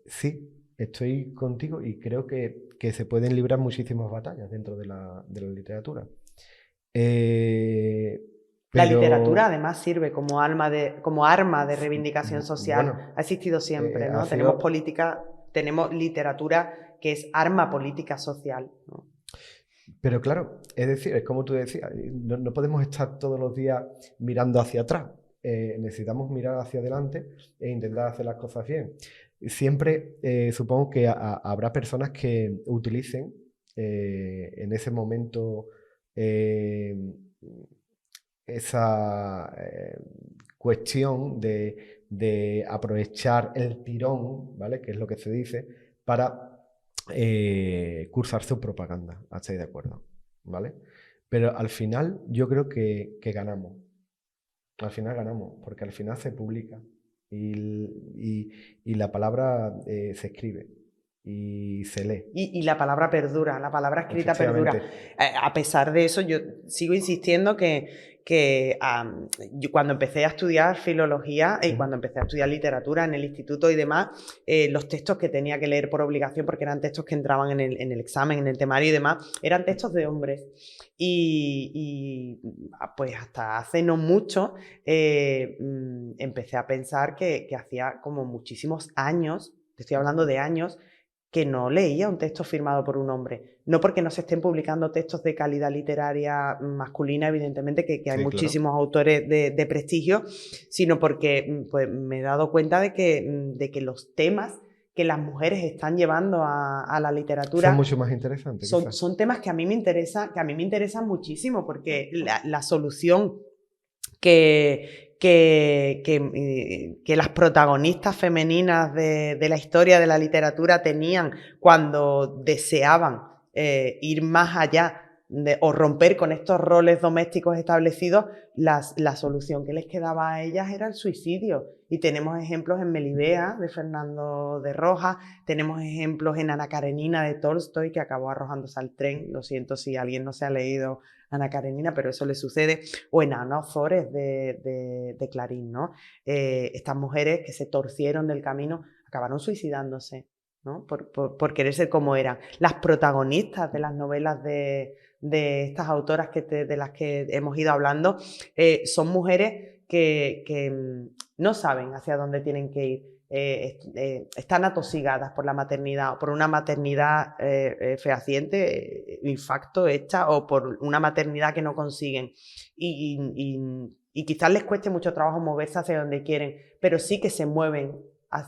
Sí, estoy contigo y creo que se pueden librar muchísimas batallas dentro de la literatura. La literatura además sirve como arma de reivindicación social. Bueno, ha existido siempre, ¿no? Tenemos literatura que es arma política social, ¿no? Pero claro, es decir, es como tú decías, no podemos estar todos los días mirando hacia atrás. Necesitamos mirar hacia adelante e intentar hacer las cosas bien. Siempre supongo que habrá personas que utilicen en ese momento esa cuestión de aprovechar el tirón, ¿vale? Que es lo que se dice, para cursar su propaganda. ¿Estáis de acuerdo? ¿Vale? Pero al final yo creo que ganamos. Al final ganamos, porque al final se publica y la palabra se escribe y se lee. Y la palabra perdura, la palabra escrita perdura. A pesar de eso, yo sigo insistiendo que yo cuando empecé a estudiar filología y cuando empecé a estudiar literatura en el instituto y demás, los textos que tenía que leer por obligación, porque eran textos que entraban en el examen, en el temario y demás, eran textos de hombres. Y pues hasta hace no mucho empecé a pensar que hacía como muchísimos años, te estoy hablando de años, que no leía un texto firmado por un hombre. No porque no se estén publicando textos de calidad literaria masculina, evidentemente, que hay muchísimos autores de prestigio, sino porque pues, me he dado cuenta de que los temas que las mujeres están llevando a la literatura son mucho más interesantes. Son temas que a mí me interesan muchísimo, porque la solución que las protagonistas femeninas de la historia de la literatura tenían cuando deseaban ir más allá o romper con estos roles domésticos establecidos, la solución que les quedaba a ellas era el suicidio. Y tenemos ejemplos en Melibea, de Fernando de Rojas, tenemos ejemplos en Ana Karenina, de Tolstoy, que acabó arrojándose al tren. Lo siento si alguien no se ha leído Ana Karenina, pero eso le sucede. O en Ana Ozores, de Clarín, ¿no? Estas mujeres que se torcieron del camino acabaron suicidándose, ¿no? Por querer ser como eran. Las protagonistas de las novelas de estas autoras de las que hemos ido hablando son mujeres que no saben hacia dónde tienen que ir. Están atosigadas por la maternidad, por una maternidad fehaciente, infacto hecha, o por una maternidad que no consiguen. Y quizás les cueste mucho trabajo moverse hacia donde quieren, pero sí que se mueven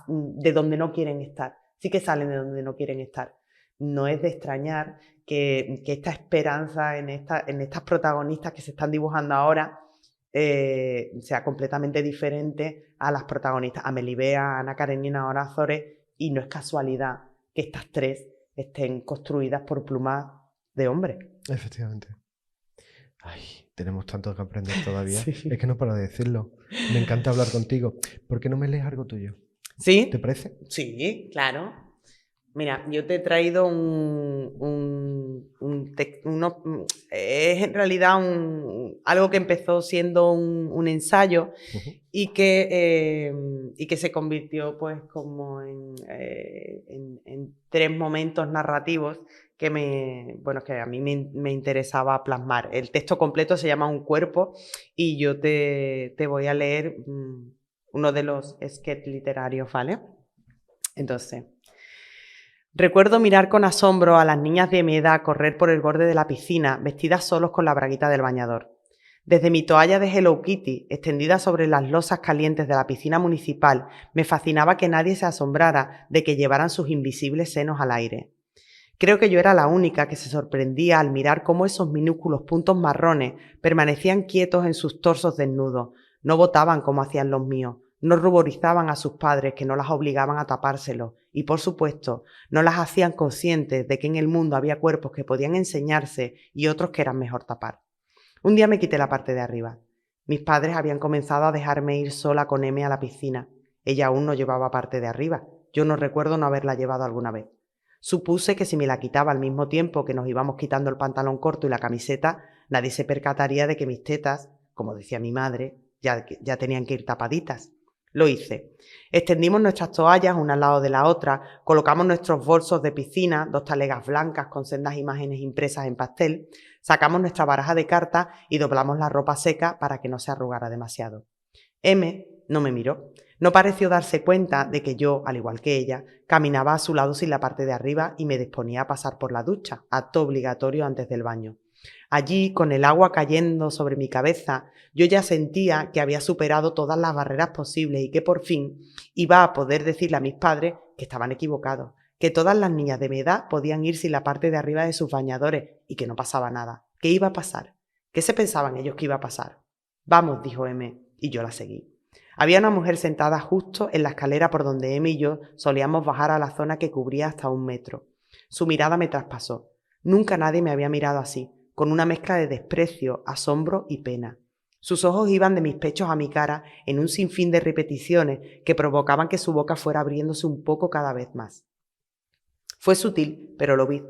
de donde no quieren estar, sí que salen de donde no quieren estar. No es de extrañar que esta esperanza en estas protagonistas que se están dibujando ahora sea completamente diferente a las protagonistas, a Melibea, a Ana Karenina, a Nora Azores, y no es casualidad que estas tres estén construidas por plumas de hombres. Efectivamente. Ay, tenemos tanto que aprender todavía. Sí. Es que no paro de decirlo. Me encanta hablar contigo. ¿Por qué no me lees algo tuyo? ¿Sí? ¿Te parece? Sí, claro. Mira, yo te he traído es en realidad algo que empezó siendo un ensayo y que se convirtió pues como en 3 momentos narrativos que a mí me interesaba plasmar. El texto completo se llama Un cuerpo y yo te voy a leer uno de los sketches literarios, ¿vale? Entonces... Recuerdo mirar con asombro a las niñas de mi edad correr por el borde de la piscina, vestidas solos con la braguita del bañador. Desde mi toalla de Hello Kitty, extendida sobre las losas calientes de la piscina municipal, me fascinaba que nadie se asombrara de que llevaran sus invisibles senos al aire. Creo que yo era la única que se sorprendía al mirar cómo esos minúsculos puntos marrones permanecían quietos en sus torsos desnudos, no botaban como hacían los míos, no ruborizaban a sus padres que no las obligaban a tapárselo y, por supuesto, no las hacían conscientes de que en el mundo había cuerpos que podían enseñarse y otros que eran mejor tapar. Un día me quité la parte de arriba. Mis padres habían comenzado a dejarme ir sola con M a la piscina. Ella aún no llevaba parte de arriba. Yo no recuerdo no haberla llevado alguna vez. Supuse que si me la quitaba al mismo tiempo que nos íbamos quitando el pantalón corto y la camiseta, nadie se percataría de que mis tetas, como decía mi madre, ya tenían que ir tapaditas. Lo hice. Extendimos nuestras toallas una al lado de la otra, colocamos nuestros bolsos de piscina, 2 talegas blancas con sendas imágenes impresas en pastel, sacamos nuestra baraja de cartas y doblamos la ropa seca para que no se arrugara demasiado. M no me miró. No pareció darse cuenta de que yo, al igual que ella, caminaba a su lado sin la parte de arriba y me disponía a pasar por la ducha, acto obligatorio antes del baño. Allí, con el agua cayendo sobre mi cabeza, yo ya sentía que había superado todas las barreras posibles y que por fin iba a poder decirle a mis padres que estaban equivocados, que todas las niñas de mi edad podían ir sin la parte de arriba de sus bañadores y que no pasaba nada. ¿Qué iba a pasar? ¿Qué se pensaban ellos que iba a pasar? Vamos, dijo M, y yo la seguí. Había una mujer sentada justo en la escalera por donde M y yo solíamos bajar a la zona que cubría hasta 1 metro. Su mirada me traspasó. Nunca nadie me había mirado así, con una mezcla de desprecio, asombro y pena. Sus ojos iban de mis pechos a mi cara en un sinfín de repeticiones que provocaban que su boca fuera abriéndose un poco cada vez más. Fue sutil, pero lo vi.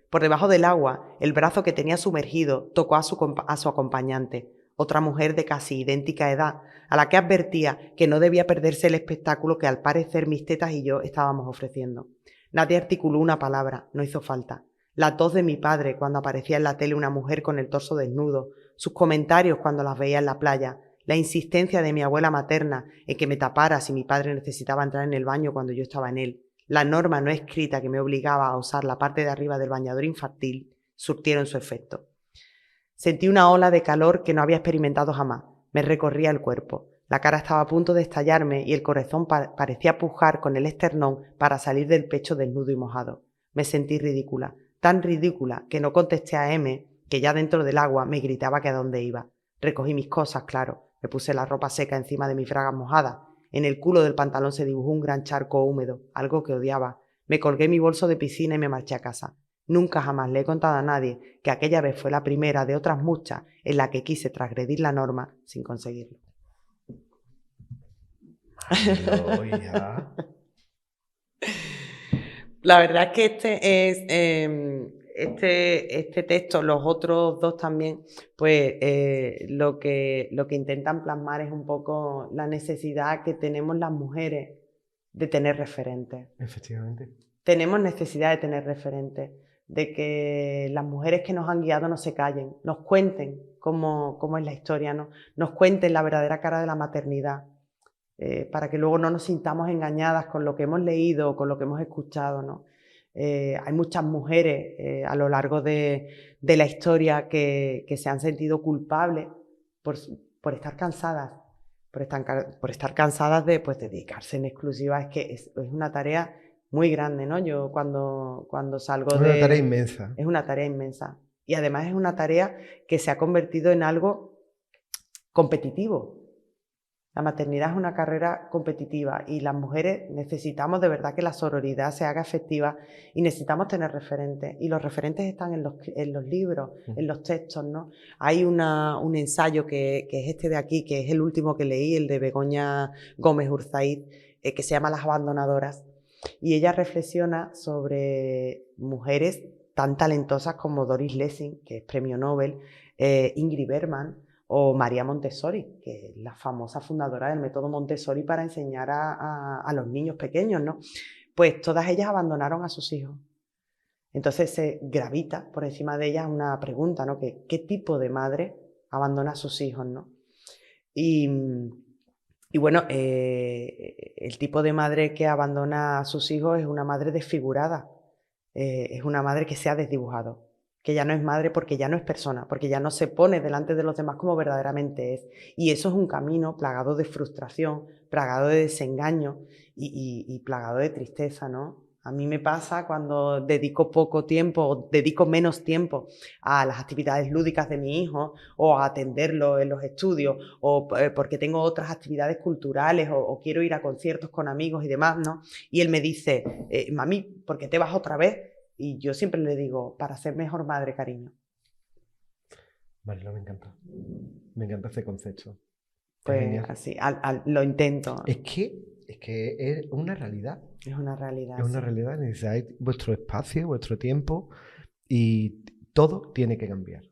Por debajo del agua, el brazo que tenía sumergido tocó a su acompañante, otra mujer de casi idéntica edad, a la que advertía que no debía perderse el espectáculo que al parecer mis tetas y yo estábamos ofreciendo. Nadie articuló una palabra, no hizo falta. La tos de mi padre cuando aparecía en la tele una mujer con el torso desnudo, sus comentarios cuando las veía en la playa, la insistencia de mi abuela materna en que me tapara si mi padre necesitaba entrar en el baño cuando yo estaba en él, la norma no escrita que me obligaba a usar la parte de arriba del bañador infantil, surtieron su efecto. Sentí una ola de calor que no había experimentado jamás. Me recorría el cuerpo. La cara estaba a punto de estallarme y el corazón parecía pujar con el esternón para salir del pecho desnudo y mojado. Me sentí ridícula, tan ridícula que no contesté a M, que ya dentro del agua me gritaba que a dónde iba. Recogí mis cosas, claro. Me puse la ropa seca encima de mis bragas mojadas. En el culo del pantalón se dibujó un gran charco húmedo, algo que odiaba. Me colgué mi bolso de piscina y me marché a casa. Nunca jamás le he contado a nadie que aquella vez fue la primera de otras muchas en la que quise transgredir la norma sin conseguirlo. La verdad es que este texto, los otros 2 también, pues lo que intentan plasmar es un poco la necesidad que tenemos las mujeres de tener referentes. Efectivamente. Tenemos necesidad de tener referentes, de que las mujeres que nos han guiado no se callen, nos cuenten cómo es la historia, ¿no? Nos cuenten la verdadera cara de la maternidad, para que luego no nos sintamos engañadas con lo que hemos leído o con lo que hemos escuchado, ¿no? Hay muchas mujeres a lo largo de la historia que se han sentido culpables por estar cansadas, por estar cansadas de pues, dedicarse en exclusiva. Es que es una tarea muy grande, ¿no? Yo cuando salgo Es una tarea inmensa. Es una tarea inmensa. Y además es una tarea que se ha convertido en algo competitivo. La maternidad es una carrera competitiva y las mujeres necesitamos de verdad que la sororidad se haga efectiva y necesitamos tener referentes. Y los referentes están en los libros, en los textos, ¿no? Hay un ensayo que es este de aquí, que es el último que leí, el de Begoña Gómez Urzaíz, que se llama Las abandonadoras. Y ella reflexiona sobre mujeres tan talentosas como Doris Lessing, que es premio Nobel, Ingrid Bergman, o María Montessori, que es la famosa fundadora del método Montessori para enseñar a los niños pequeños, ¿no? Pues todas ellas abandonaron a sus hijos. Entonces se gravita por encima de ellas una pregunta, ¿no? ¿Qué tipo de madre abandona a sus hijos, ¿no? Y bueno, el tipo de madre que abandona a sus hijos es una madre desfigurada, es una madre que se ha desdibujado, que ya no es madre porque ya no es persona, porque ya no se pone delante de los demás como verdaderamente es. Y eso es un camino plagado de frustración, plagado de desengaño y plagado de tristeza, ¿no? A mí me pasa cuando dedico poco tiempo o dedico menos tiempo a las actividades lúdicas de mi hijo o a atenderlo en los estudios o porque tengo otras actividades culturales o quiero ir a conciertos con amigos y demás, ¿no? Y él me dice, mami, ¿por qué te vas otra vez? Y yo siempre le digo, para ser mejor madre, cariño. Marilo, me encanta. Me encanta ese concepto. Pues así, lo intento. Es que es una realidad. Es una realidad. Es una realidad. Necesitáis vuestro espacio, vuestro tiempo y todo tiene que cambiar.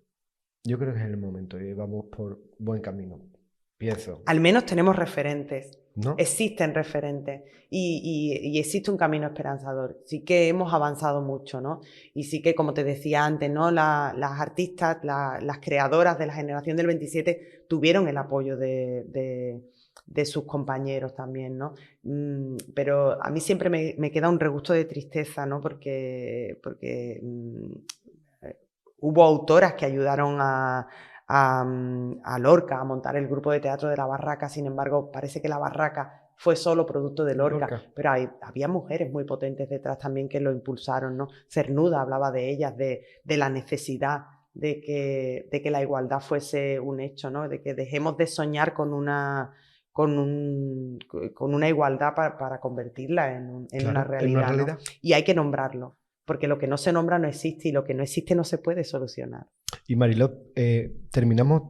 Yo creo que es el momento y vamos por buen camino. Pienso. Al menos tenemos referentes. ¿No? Existen referentes y existe un camino esperanzador. Sí que hemos avanzado mucho, ¿no? Y sí que, como te decía antes, ¿no? Las artistas, las creadoras de la generación del 27 tuvieron el apoyo de sus compañeros también, ¿no? Pero a mí siempre me queda un regusto de tristeza, ¿no? Porque hubo autoras que ayudaron a Lorca a montar el grupo de teatro de La Barraca. Sin embargo, parece que La Barraca fue solo producto de Lorca. Pero había mujeres muy potentes detrás también que lo impulsaron, ¿no? Cernuda hablaba de ellas, de la necesidad de que la igualdad fuese un hecho, ¿no? De que dejemos de soñar con una igualdad para convertirla en una realidad, ¿no? Y hay que nombrarlo, porque lo que no se nombra no existe y lo que no existe no se puede solucionar. Y Mariló, terminamos.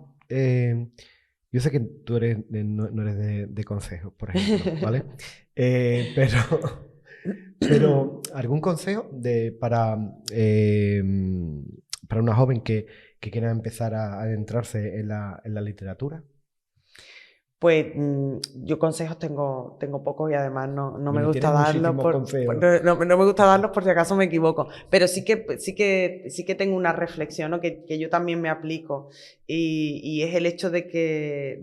Yo sé que tú no eres de consejos, por ejemplo, ¿vale? Pero ¿algún consejo para una joven que quiera empezar a adentrarse en la literatura? Pues yo consejos tengo pocos y además no me gusta darlos no me gusta darlos por si acaso me equivoco, pero sí que tengo una reflexión, ¿no? que yo también me aplico y es el hecho de que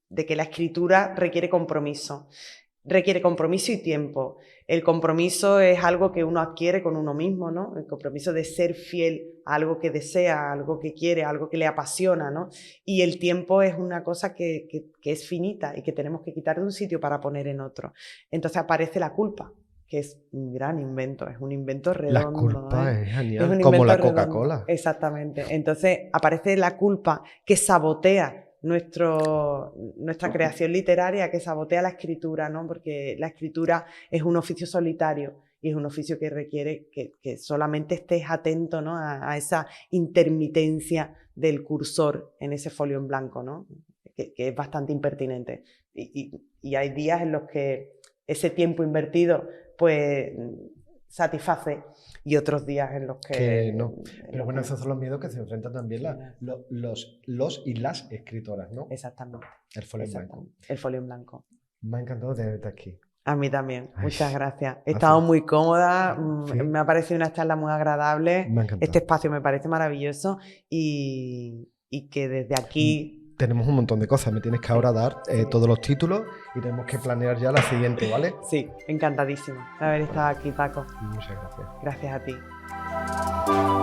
la escritura requiere compromiso y tiempo. El compromiso es algo que uno adquiere con uno mismo, ¿no? El compromiso de ser fiel a algo que desea, a algo que quiere, a algo que le apasiona, ¿no? Y el tiempo es una cosa que es finita y que tenemos que quitar de un sitio para poner en otro. Entonces aparece la culpa, que es un gran invento, es un invento redondo. La culpa es genial, como la Coca-Cola. Exactamente. Entonces aparece la culpa que sabotea nuestra creación literaria, que sabotea la escritura, ¿no? Porque la escritura es un oficio solitario y es un oficio que requiere que solamente estés atento, ¿no? a esa intermitencia del cursor en ese folio en blanco, ¿no? que es bastante impertinente. Y hay días en los que ese tiempo invertido pues satisface y otros días en los que no. Pero bueno, esos son los miedos que se enfrentan también los y las escritoras, ¿no? Exactamente. El folio en blanco. El folio en blanco. Me ha encantado tenerte aquí. A mí también, Ay, muchas gracias. He estado muy cómoda, Sí. me ha parecido una charla muy agradable. Me ha encantado. Este espacio me parece maravilloso y que desde aquí... Tenemos un montón de cosas. Me tienes que ahora dar todos los títulos y tenemos que planear ya la siguiente, ¿vale? Sí, encantadísima de haber estado aquí, Paco. Muchas gracias. Gracias a ti.